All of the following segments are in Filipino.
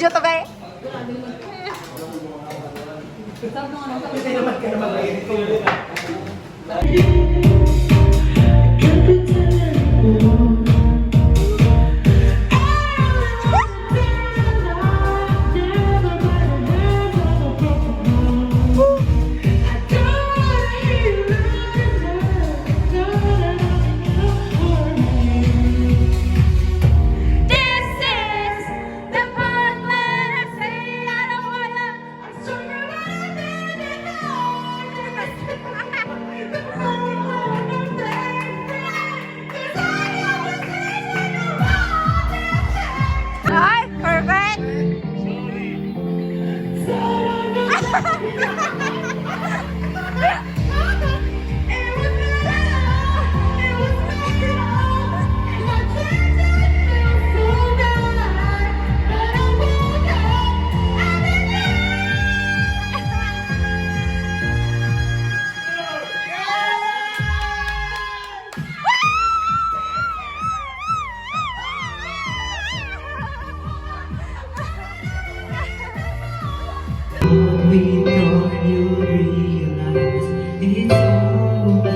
video to, be. Ay, perfect! We thought you realize it's over.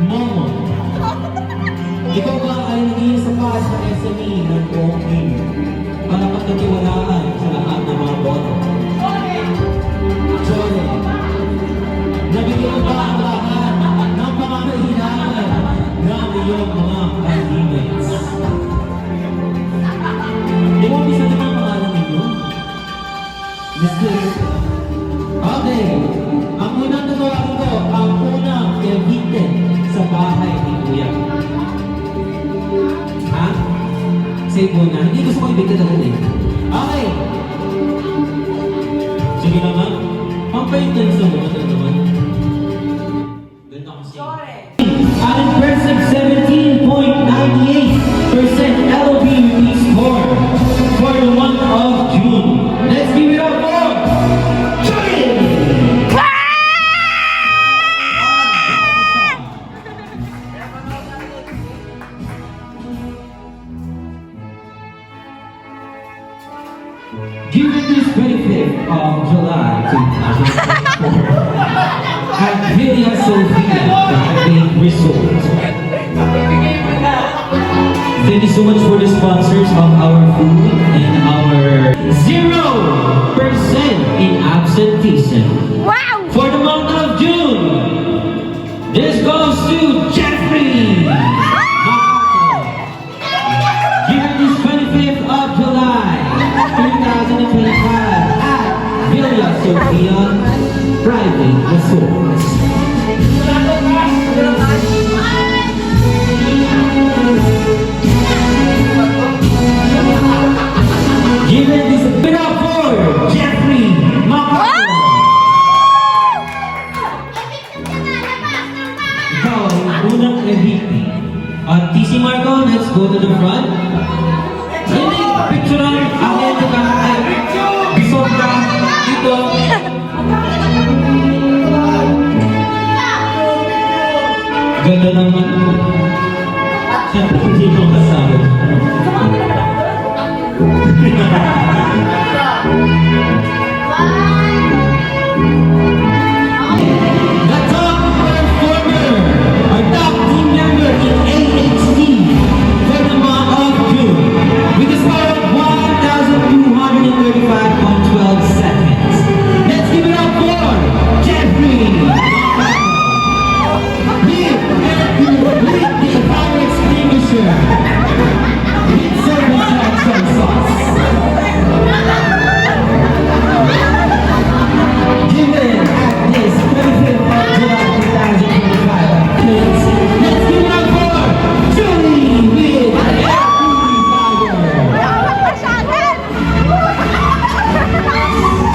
Momon, ikaw ba ay naging sapat sa SME ng buong team para pagkatiwalaan sa lahat ng mga boto? Jordan, nabigyan mo ba ang lahat ng pangangailangan ng iyong mga teammates? Di mo bisa na ang pangalan ninyo? Mr. Okay. Ang unang tatawagan ko, ang unang evicted sa bahay ni Kuya. Ha? Save mo na. Hindi gusto ko evicted agad eh. Okay. Sige naman. Ang paintance mo na naman. Ganda ko siya. An impressive 17.98% LOB release score for the month of June. Let's give it up for Jordan! Given this 25th of July 2024 at Villa Sofia Diving Resort. Thank you so much for the sponsors of our food and our 0% in absenteeism. Wow! For the month of June, this goes to Jeffrey Macaco. Given this 25th of July, 2025 at Villa Sofia Private Resorts. Given this bit up for Jeffrey Macaco. Ikaw ang unang MVP. At TC Marco, let's go to the front. Hindi, picture lang. Akin, ito ka. Bisog ka. Dito. Ganda naman. Siyempre, hindi ko kasama. The top performer, our top team member in AHT for the month of June with a score of 1,235.12 seconds. Let's give it up for Jeffrey. With the fire extinguisher. With service action sauce. Given at this 25th of July 2025, let's give it up for Julie with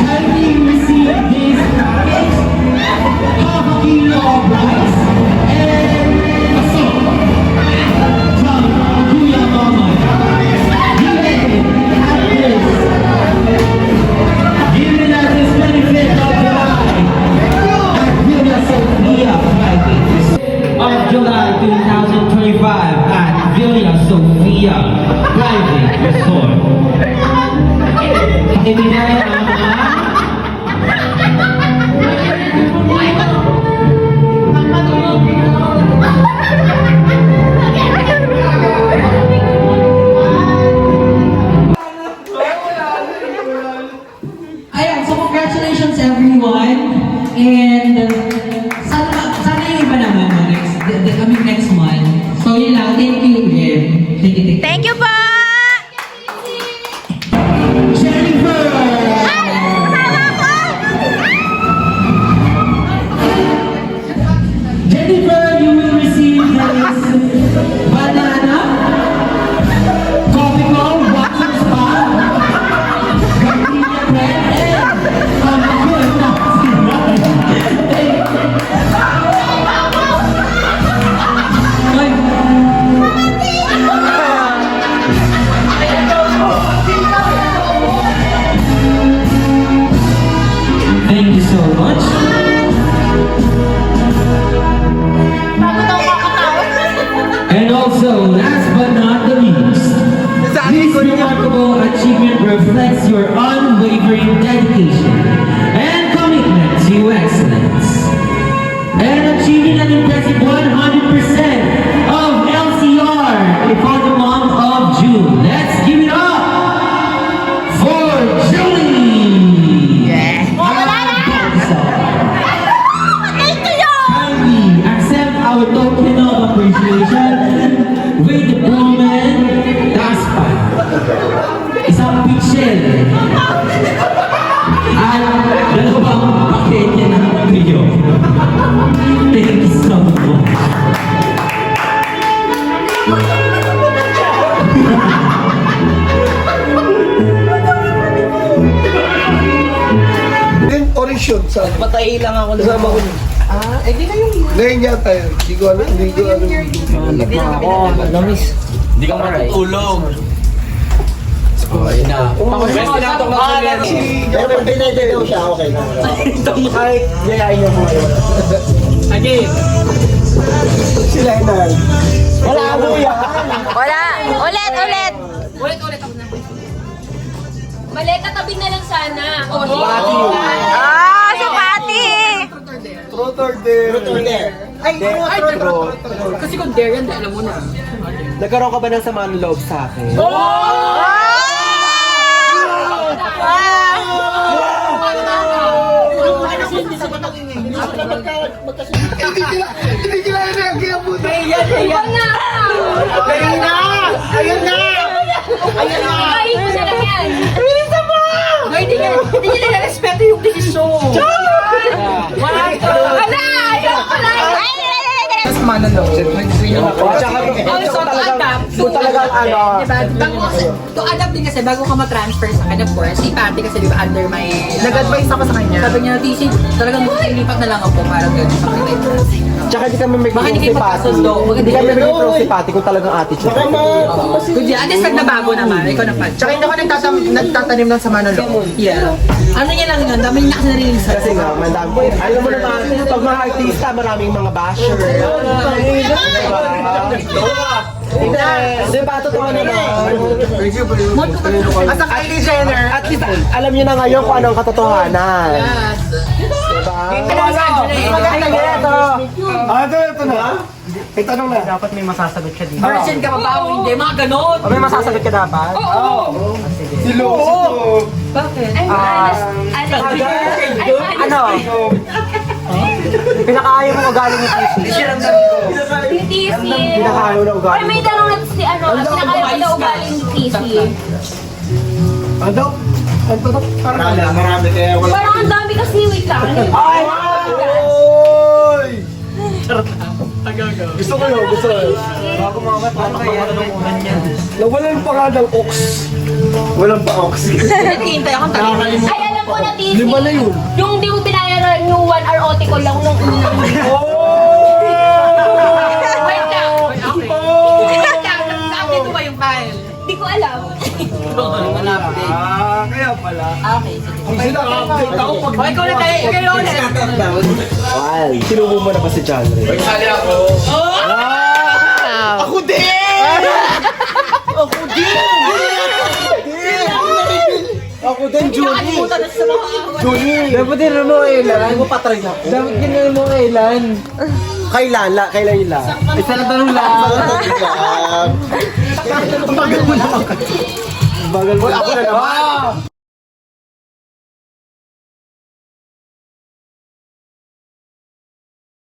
kindly receive this package, half a kilo of rice, and a soap from Kuya Mama. Given at this 25th of July at Villa Sofia Private of July 2025 at Villa Sofia. Mia Private Resort. Pakibigay ang mga Ayan, so congratulations everyone. And sana yung iba naman next month. So yun lang, thank you again. Thank you. Thank you po! Jennifer! Jennifer, you will receive this banana, coffee cone, water spa, gardenia bread, and good Thank you so much. And also, last but not the least, this remarkable achievement reflects your unwavering dedication and commitment to excellence. And achieving an impressive 100% of LCR for the month of June. Let's give it up for Julie! Kindly accept our token of appreciation with the Bowman Daspan. Isang pichel. At dalawang pakete ng tuyo. Thank you so much. Yung orange yun, saan? Patay lang ako ng Kasama ko yun. Ngayon yata yun. Hindi ko alam. Hindi ko alam. Hindi ka matutulog. Ayun na. Best tinatok na kuliyan. Pero pag dinay daw siya, okay na. Kahit yayain niya mo ngayon. Again. Sila na. Wala mo yan. Wala! Ulit! Ulit ako na. Maleta, tabi na lang sana. Ah, si Patty! Truth or dare? Truth or dare? Ay, truth. Kasi kung dare yan, alam mo na. Nagkaroon ka ba ng sama ng loob sa akin? Hindi kilala na ang kaya puto. Ayun na! Ayun na! Ayun na! Ayun na! Ay, hindi na lang yan! Bisa mo! Hindi nila na-respeto yung desisyon! Wala! Ayaw pala! Kung talagang ano. To adapt din kasi bago ka ma-transfer sa akin, of course, si Patty kasi di ba under my... Nag-advise ako sa kanya. Sabi niya, TC, talagang lipat na lang ako, parang gano'n. Tsaka hindi kami may Baka hindi si kayo Patty. magkasundo. Hindi kami may si Patty kung talagang attitude. Kundi, at least nagbabago naman, ikaw na Patty. Tsaka hindi ako nagtatanim ng sama ng loob. Yeah. Ano niya lang yun, dami niya kasi narinig sa Kasi nga, madami. Alam mo naman, pag mga artista, maraming mga basher. Di ba? Totoo naman. At saka Kylie Jenner, at least alam niyo na ngayon kung ano ang katotohanan. Diba? Maganda ito. Ito na. May tanong na. Dapat may masasagot ka dito. Virgin ka pa ba o hindi? Mga ganon! O may masasagot ka dapat? Si Lo. Bakit? Ano? Pinakaayaw mo ugali mo, TC. Yung TC. Pinakaayaw na ugali Ay, may tanong na si ano, pinakaya ko daw ugaling TC. Ano? Ano to? Marami kaya wala. Parang ang dami kasi, wait lang. Ay! Oy! Gusto ko yun, gusto ko yun. Nawalan pa nga ng ox. Walang pa ox. Naghihintay akong tangin. Ay, alam ko na TC. Lima na yun. Yung di mo binayaran yung 1 hour OT ko lang nung unang. Wait lang. Wait lang. Nag-update mo ba yung file? Di ko alam. Kaya pala. Okay, sige. Kung sila update ako pag... Okay, ikaw na tayo. Ikaw yun ulit. Wow. Sinubo mo na ba si John Ray? Ako din! Ako din! Ako din, Julie! Julie! Dapat din mo kailan. Hindi mo patry ako. Dapat din mo kailan. Kailan yun lang? Isa na tanong lang. Bagal mo naman. Bagal mo. Wala ako na naman.